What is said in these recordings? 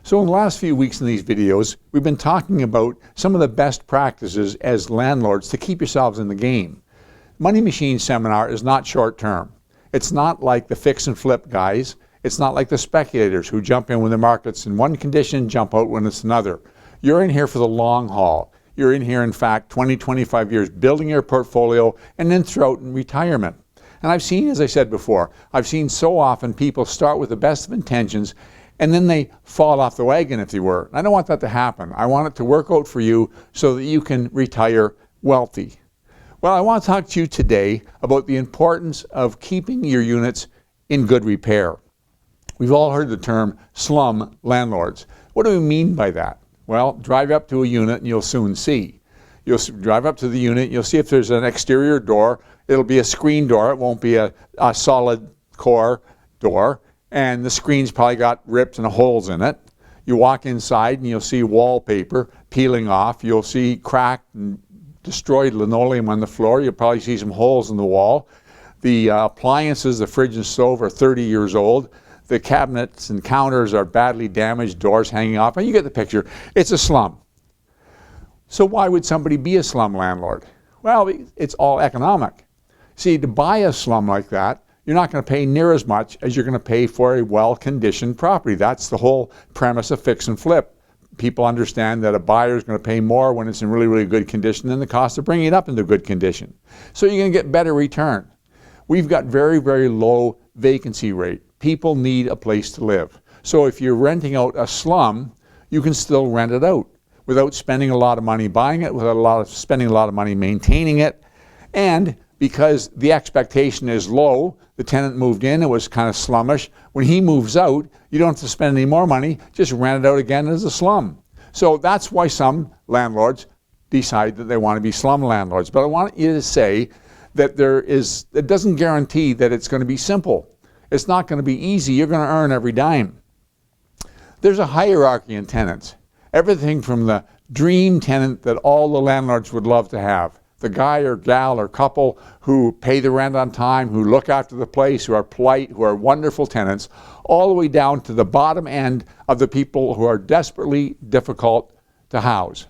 So in the last few weeks in these videos, we've been talking about some of the best practices as landlords to keep yourselves in the game. Money Machine seminar is not short term. It's not like the fix and flip guys. It's not like the speculators who jump in when the market's in one condition, jump out when it's another. You're in here for the long haul. You're in here, in fact, 20, 25 years building your portfolio and then throughout in retirement. And I've seen, as I said before, I've seen so often people start with the best of intentions and then they fall off the wagon, if you were. I don't want that to happen. I want it to work out for you so that you can retire wealthy. Well, I want to talk to you today about the importance of keeping your units in good repair. We've all heard the term slum landlords. What do we mean by that? Well, drive up to a unit and you'll soon see. You'll drive up to the unit, you'll see if there's an exterior door. It'll be a screen door. It won't be a solid core door. And the screen's probably got rips and holes in it. You walk inside and you'll see wallpaper peeling off. You'll see cracked and destroyed linoleum on the floor. You'll probably see some holes in the wall. The appliances, the fridge and stove, are 30 years old. The cabinets and counters are badly damaged, doors hanging off, and you get the picture. It's a slum. So why would somebody be a slum landlord? Well, it's all economic. See, to buy a slum like that, you're not going to pay near as much as you're going to pay for a well-conditioned property. That's the whole premise of fix and flip. People understand that a buyer is going to pay more when it's in really, really good condition than the cost of bringing it up into good condition. So you're going to get better return. We've got very, very low vacancy rate. People need a place to live. So if you're renting out a slum, you can still rent it out without spending a lot of money buying it, without spending a lot of money maintaining it. And because the expectation is low, the tenant moved in, it was kind of slummish. When he moves out, you don't have to spend any more money, just rent it out again as a slum. So that's why some landlords decide that they want to be slum landlords. But I want you to say that it doesn't guarantee that it's going to be simple. It's not going to be easy. You're going to earn every dime. There's a hierarchy in tenants. Everything from the dream tenant that all the landlords would love to have, the guy or gal or couple who pay the rent on time, who look after the place, who are polite, who are wonderful tenants, all the way down to the bottom end of the people who are desperately difficult to house.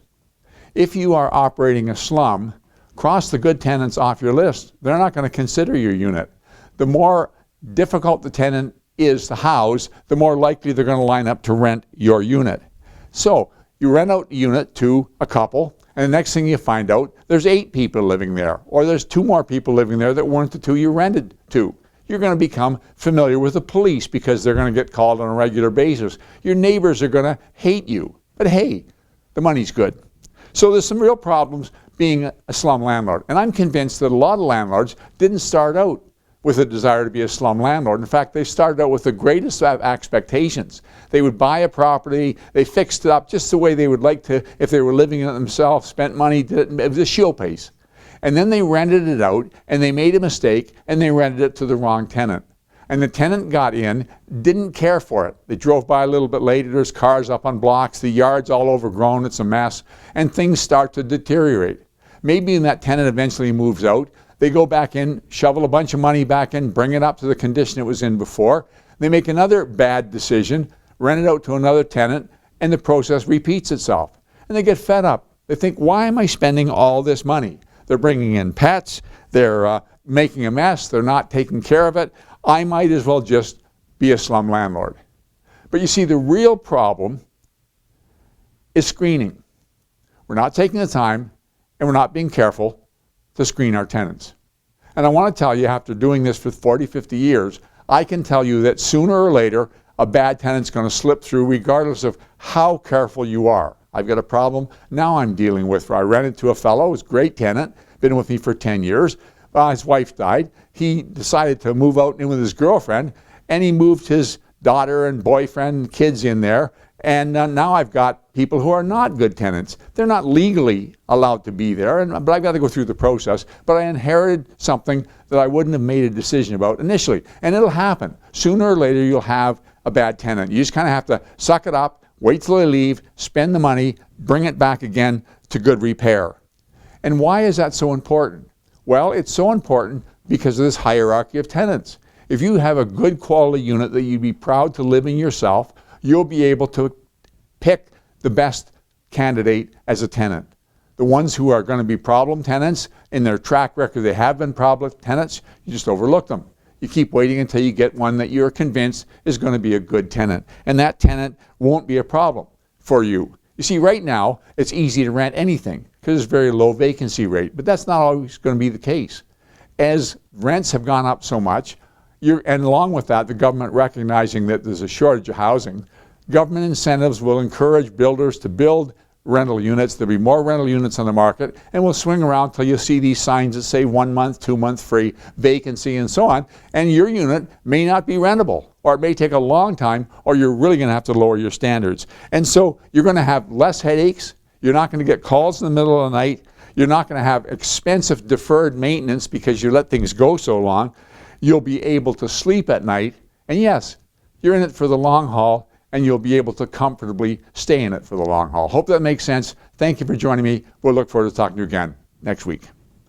If you are operating a slum, cross the good tenants off your list. They're not going to consider your unit. The more difficult the tenant is to house, the more likely they're going to line up to rent your unit. So you rent out a unit to a couple, and the next thing you find out, there's 8 people living there, or there's 2 more people living there that weren't the 2 you rented to. You're going to become familiar with the police because they're going to get called on a regular basis. Your neighbors are going to hate you. But hey, the money's good. So there's some real problems being a slum landlord. And I'm convinced that a lot of landlords didn't start out with a desire to be a slum landlord. In fact, they started out with the greatest of expectations. They would buy a property, they fixed it up just the way they would like to if they were living in it themselves, spent money, it was a show pace. And then they rented it out, and they made a mistake, and they rented it to the wrong tenant. And the tenant got in, didn't care for it. They drove by a little bit later, there's cars up on blocks, the yard's all overgrown, it's a mess, and things start to deteriorate. Maybe when that tenant eventually moves out, they go back in, shovel a bunch of money back in, bring it up to the condition it was in before. They make another bad decision, rent it out to another tenant, and the process repeats itself. And they get fed up. They think, why am I spending all this money? They're bringing in pets, they're making a mess, they're not taking care of it. I might as well just be a slum landlord. But you see, the real problem is screening. We're not taking the time, and we're not being careful to screen our tenants. And I want to tell you, after doing this for 40, 50 years, I can tell you that sooner or later, a bad tenant's going to slip through regardless of how careful you are. I've got a problem now I'm dealing with. I rented to a fellow, was a great tenant, been with me for 10 years. His wife died. He decided to move out in with his girlfriend, and he moved his daughter and boyfriend and kids in there. And now I've got people who are not good tenants. They're not legally allowed to be there, but I've got to go through the process. But I inherited something that I wouldn't have made a decision about initially. And it'll happen. Sooner or later, you'll have a bad tenant. You just kind of have to suck it up, wait till they leave, spend the money, bring it back again to good repair. And why is that so important? Well, it's so important because of this hierarchy of tenants. If you have a good quality unit that you'd be proud to live in yourself, you'll be able to pick the best candidate as a tenant. The ones who are going to be problem tenants, in their track record they have been problem tenants, you just overlook them. You keep waiting until you get one that you're convinced is going to be a good tenant. And that tenant won't be a problem for you. You see, right now, it's easy to rent anything because there's very low vacancy rate, but that's not always going to be the case. As rents have gone up so much, and along with that, the government recognizing that there's a shortage of housing, government incentives will encourage builders to build rental units. There'll be more rental units on the market, and we'll swing around till you see these signs that say 1 month, 2 month free, vacancy, and so on, and your unit may not be rentable, or it may take a long time, or you're really going to have to lower your standards. And so you're going to have less headaches, you're not going to get calls in the middle of the night, you're not going to have expensive deferred maintenance because you let things go so long, you'll be able to sleep at night, and yes, you're in it for the long haul, and you'll be able to comfortably stay in it for the long haul. Hope that makes sense. Thank you for joining me. We'll look forward to talking to you again next week.